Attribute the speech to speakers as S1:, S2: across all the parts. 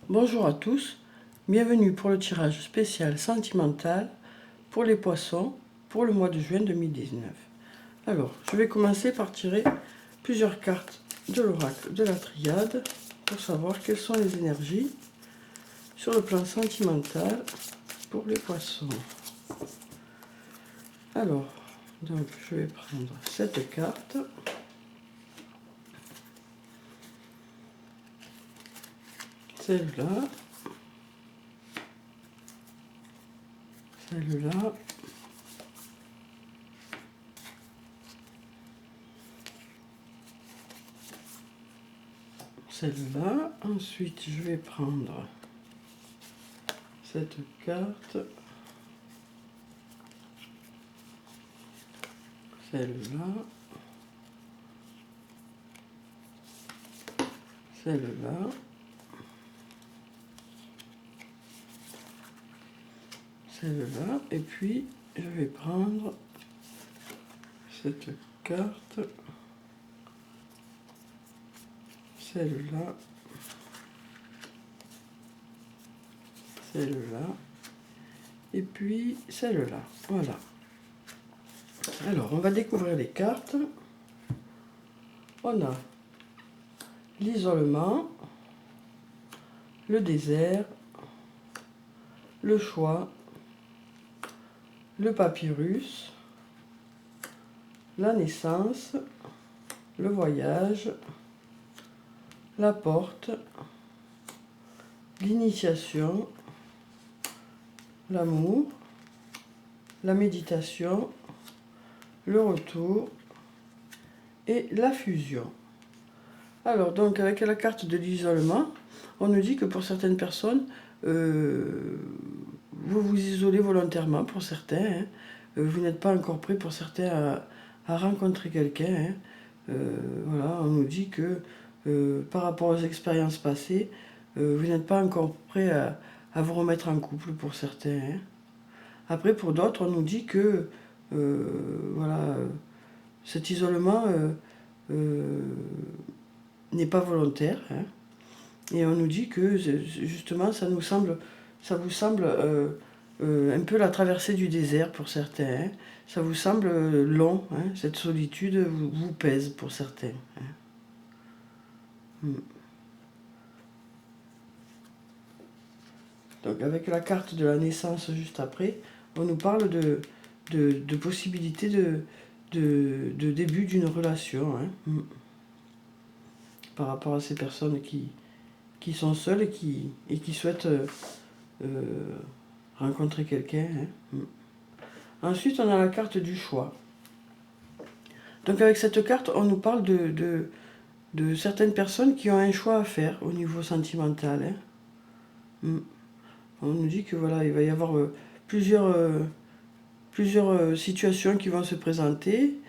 S1: Bonjour à tous, bienvenue pour le tirage spécial sentimental pour les poissons pour le mois de juin 2019. Alors, je vais commencer par tirer plusieurs cartes de l'oracle de la triade pour savoir quelles sont les énergies sur le plan sentimental pour les poissons. Alors, donc je vais prendre cette carte. Celle-là. Celle-là. Celle-là. Ensuite, je vais prendre cette carte. Celle-là. Celle-là. Celle-là. Et puis, je vais prendre cette carte. Celle-là. Celle-là. Et puis, celle-là. Voilà. Alors, on va découvrir les cartes. On a l'isolement, le désert, le choix, le papyrus, la naissance, le voyage, la porte, l'initiation, l'amour, la méditation, le retour et la fusion. Alors, donc, avec la carte de l'isolement, on nous dit que pour certaines personnes, vous vous isolez volontairement pour certains. Hein. Vous n'êtes pas encore prêt pour certains à rencontrer quelqu'un. Hein. Voilà, on nous dit que par rapport aux expériences passées, vous n'êtes pas encore prêt à vous remettre en couple pour certains. Hein. Après, pour d'autres, on nous dit que voilà, cet isolement n'est pas volontaire. Hein. Et on nous dit que justement, ça vous semble un peu la traversée du désert pour certains. Hein. Ça vous semble long, hein. Cette solitude vous pèse pour certains. Hein. Donc avec la carte de la naissance juste après, on nous parle de possibilités de début d'une relation. Hein. Par rapport à ces personnes qui sont seules et qui souhaitent rencontrer quelqu'un. Hein. Ensuite, on a la carte du choix. Donc avec cette carte, on nous parle de certaines personnes qui ont un choix à faire au niveau sentimental. Hein. On nous dit que voilà, il va y avoir plusieurs situations qui vont se présenter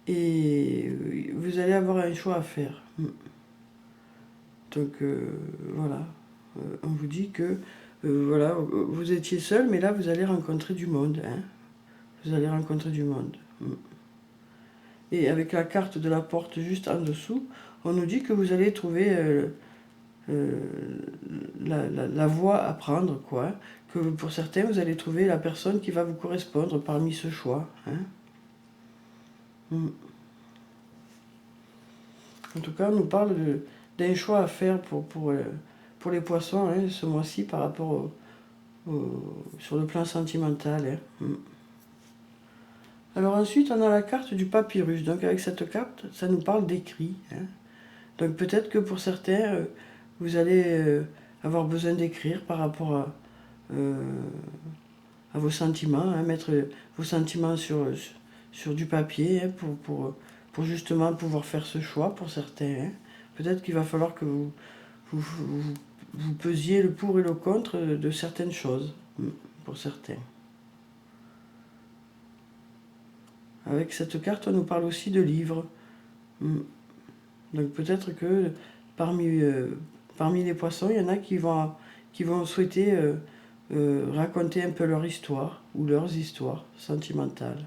S1: et vous allez avoir un choix à faire. Donc voilà, on vous dit que voilà, vous étiez seul, mais là vous allez rencontrer du monde. Hein. Vous allez rencontrer du monde. Et avec la carte de la porte juste en dessous, on nous dit que vous allez trouver la voie à prendre, quoi. Que pour certains, vous allez trouver la personne qui va vous correspondre parmi ce choix. Hein. En tout cas, on nous parle d'un choix à faire pour les poissons hein, ce mois-ci par rapport sur le plan sentimental. Hein. Alors ensuite, on a la carte du papyrus. Donc avec cette carte, ça nous parle d'écrit. Hein. Donc peut-être que pour certains, vous allez avoir besoin d'écrire par rapport à vos sentiments, hein, mettre vos sentiments sur du papier hein, pour justement pouvoir faire ce choix pour certains. Hein. Peut-être qu'il va falloir que vous pesiez le pour et le contre de certaines choses, pour certains. Avec cette carte, on nous parle aussi de livres. Donc peut-être que parmi les poissons, il y en a qui vont souhaiter raconter un peu leur histoire ou leurs histoires sentimentales.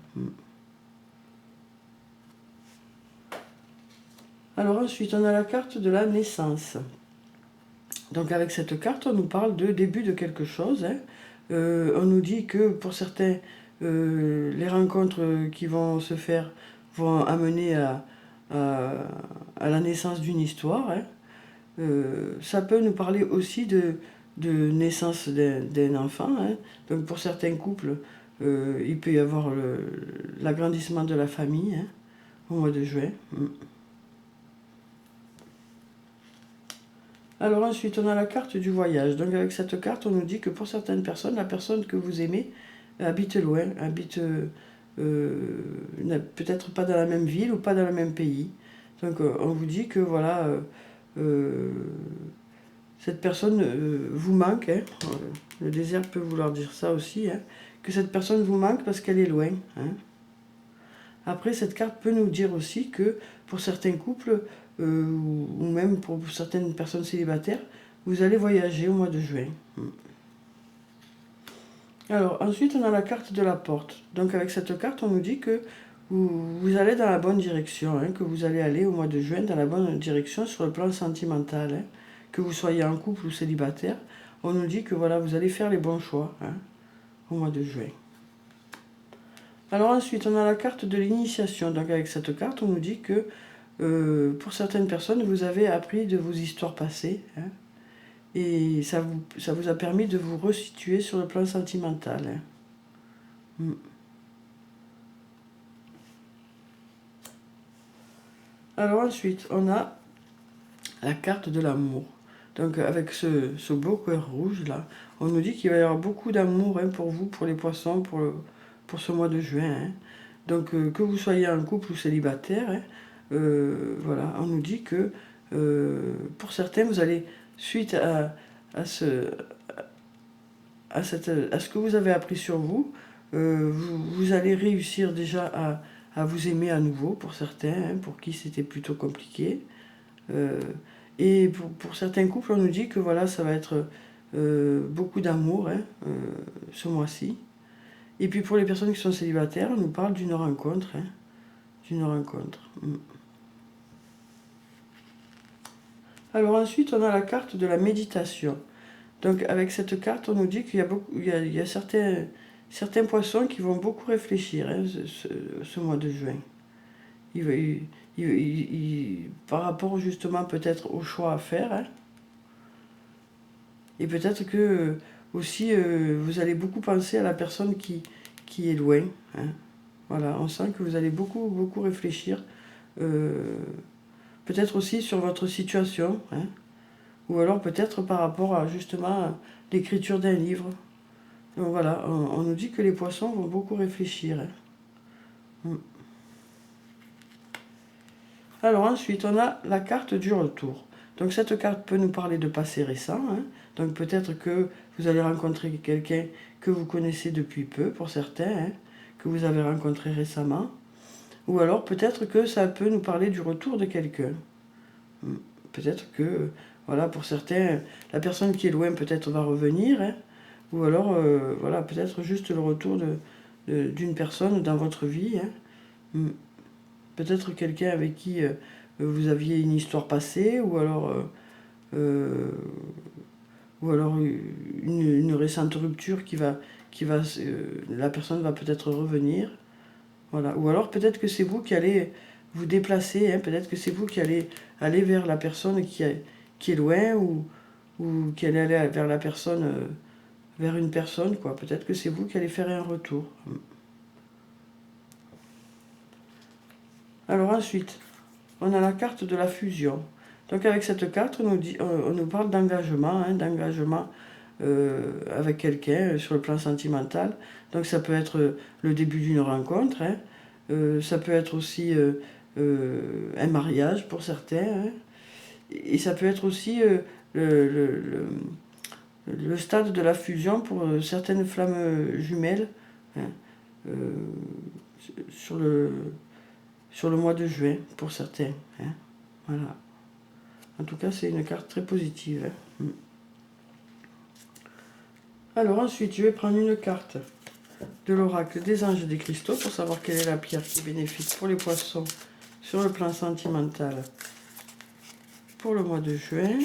S1: Alors ensuite, on a la carte de la naissance. Donc avec cette carte, on nous parle de début de quelque chose. Hein. On nous dit que pour certains, les rencontres qui vont se faire vont amener à la naissance d'une histoire. Hein. Ça peut nous parler aussi de naissance d'un enfant. Hein. Donc pour certains couples, il peut y avoir l'agrandissement de la famille hein, au mois de juin. Alors ensuite, on a la carte du voyage. Donc avec cette carte, on nous dit que pour certaines personnes, la personne que vous aimez habite loin, habite peut-être pas dans la même ville ou pas dans le même pays. Donc on vous dit que voilà, cette personne vous manque. Hein. Le désert peut vouloir dire ça aussi. Hein, que cette personne vous manque parce qu'elle est loin. Hein. Après, cette carte peut nous dire aussi que pour certains couples, ou même pour certaines personnes célibataires, vous allez voyager au mois de juin. Alors, ensuite, on a la carte de la porte. Donc, avec cette carte, on nous dit que vous allez dans la bonne direction, hein, que vous allez aller au mois de juin dans la bonne direction sur le plan sentimental. Hein, que vous soyez en couple ou célibataire, on nous dit que voilà, vous allez faire les bons choix hein, au mois de juin. Alors ensuite, on a la carte de l'initiation. Donc avec cette carte, on nous dit que pour certaines personnes, vous avez appris de vos histoires passées. Hein, et ça vous a permis de vous resituer sur le plan sentimental. Hein. Alors ensuite, on a la carte de l'amour. Donc avec ce beau cœur rouge là, on nous dit qu'il va y avoir beaucoup d'amour hein, pour vous, pour les poissons, pour ce mois de juin. Hein. Donc que vous soyez en couple ou célibataire, hein, voilà, on nous dit que pour certains, vous allez, suite à ce que vous avez appris sur vous, vous allez réussir déjà à vous aimer à nouveau pour certains, hein, pour qui c'était plutôt compliqué. Et pour certains couples, on nous dit que voilà, ça va être beaucoup d'amour hein, ce mois-ci. Et puis pour les personnes qui sont célibataires, on nous parle d'une rencontre. Hein, d'une rencontre. Alors ensuite, on a la carte de la méditation. Donc avec cette carte, on nous dit qu'il y a certains poissons qui vont beaucoup réfléchir hein, ce mois de juin. Par rapport justement peut-être au choix à faire. Hein, et peut-être que aussi vous allez beaucoup penser à la personne qui est loin. Hein. Voilà, on sent que vous allez beaucoup, beaucoup réfléchir. Peut-être aussi sur votre situation. Hein, ou alors peut-être par rapport à justement l'écriture d'un livre. Donc voilà, on nous dit que les poissons vont beaucoup réfléchir. Hein. Alors ensuite, on a la carte du retour. Donc cette carte peut nous parler de passé récent. Hein. Donc peut-être que vous allez rencontrer quelqu'un que vous connaissez depuis peu, pour certains, hein, que vous avez rencontré récemment. Ou alors peut-être que ça peut nous parler du retour de quelqu'un. Peut-être que, voilà, pour certains, la personne qui est loin peut-être va revenir. Hein. Ou alors, voilà, peut-être juste le retour d'une personne dans votre vie. Hein. Peut-être quelqu'un avec qui vous aviez une histoire passée, ou alors une récente rupture la personne va peut-être revenir. Voilà. Ou alors peut-être que c'est vous qui allez vous déplacer, hein, peut-être que c'est vous qui allez aller vers la personne qui est loin, ou qui allez aller vers la personne, vers une personne, quoi. Peut-être que c'est vous qui allez faire un retour. Alors ensuite, on a la carte de la fusion. Donc avec cette carte, on nous parle d'engagement, hein, d'engagement avec quelqu'un sur le plan sentimental. Donc ça peut être le début d'une rencontre, hein, ça peut être aussi un mariage pour certains, hein, et ça peut être aussi le stade de la fusion pour certaines flammes jumelles hein, sur le mois de juin pour certains. Hein, voilà. En tout cas, c'est une carte très positive. Hein. Alors ensuite, je vais prendre une carte de l'oracle des anges et des cristaux pour savoir quelle est la pierre qui est bénéfique pour les poissons sur le plan sentimental pour le mois de juin.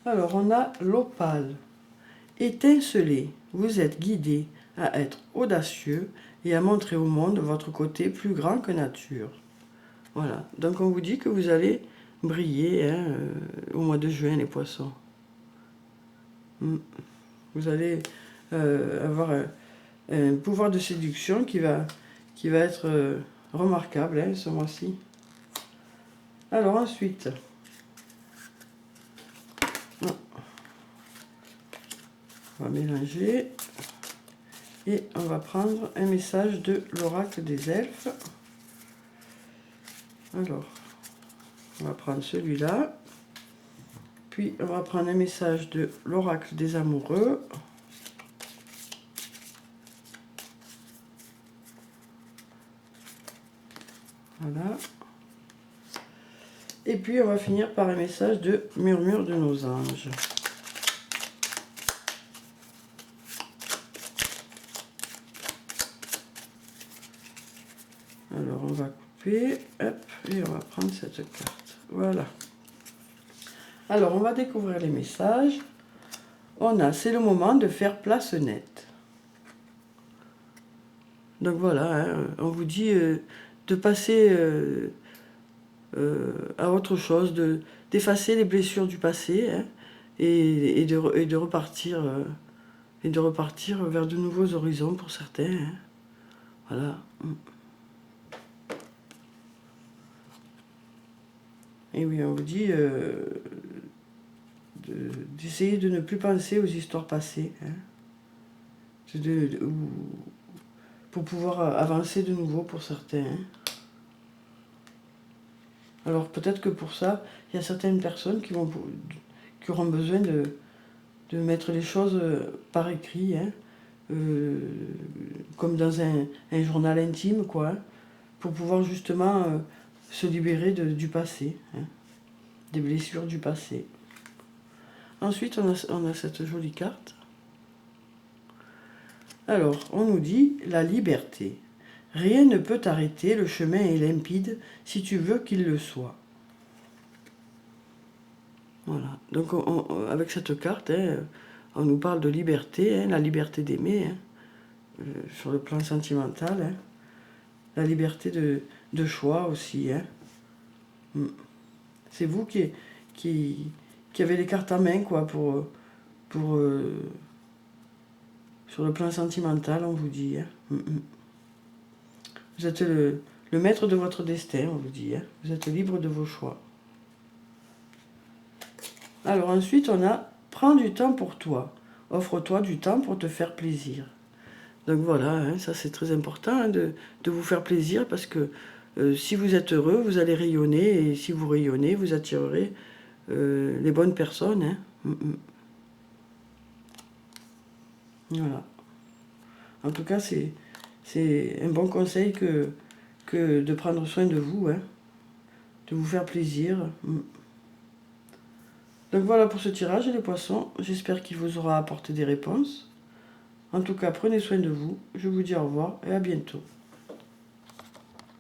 S1: Alors, on a l'opale. Étincelez, vous êtes guidé à être audacieux et à montrer au monde votre côté plus grand que nature. Voilà, donc on vous dit que vous allez briller hein, au mois de juin, les poissons. Vous allez avoir un pouvoir de séduction qui va être remarquable hein, ce mois-ci. Alors ensuite, on va mélanger et on va prendre un message de l'oracle des elfes. Alors, on va prendre celui-là. Puis, on va prendre un message de l'oracle des amoureux. Voilà. Et puis, on va finir par un message de murmure de nos anges. Alors, on va couper. Hop, et on va prendre cette carte. Voilà. Alors, on va découvrir les messages. On a, c'est le moment de faire place nette. Donc voilà, hein, on vous dit de passer à autre chose, d'effacer les blessures du passé hein, et de repartir vers de nouveaux horizons pour certains. Hein. Voilà. Et oui, on vous dit d'essayer de ne plus penser aux histoires passées. Hein. Pour pouvoir avancer de nouveau pour certains. Hein. Alors peut-être que pour ça, il y a certaines personnes qui auront besoin de mettre les choses par écrit, hein, comme dans un journal intime, quoi, hein, pour pouvoir justement se libérer du passé, hein, des blessures du passé. Ensuite, on a cette jolie carte. Alors, on nous dit la liberté. Rien ne peut t'arrêter, le chemin est limpide si tu veux qu'il le soit. Voilà, donc avec cette carte, hein, on nous parle de liberté, hein, la liberté d'aimer, hein, sur le plan sentimental, hein, la liberté de choix aussi. Hein. C'est vous qui avez les cartes en main, quoi, pour sur le plan sentimental, on vous dit. Hein. Vous êtes le maître de votre destin, on vous dit. Hein. Vous êtes libre de vos choix. Alors ensuite, on a « Prends du temps pour toi. Offre-toi du temps pour te faire plaisir. » Donc voilà, hein, ça c'est très important hein, de vous faire plaisir parce que si vous êtes heureux, vous allez rayonner et si vous rayonnez, vous attirerez les bonnes personnes. Hein. Voilà. En tout cas, c'est un bon conseil que de prendre soin de vous, hein, de vous faire plaisir. Donc voilà pour ce tirage, les poissons. J'espère qu'il vous aura apporté des réponses. En tout cas, prenez soin de vous. Je vous dis au revoir et à bientôt.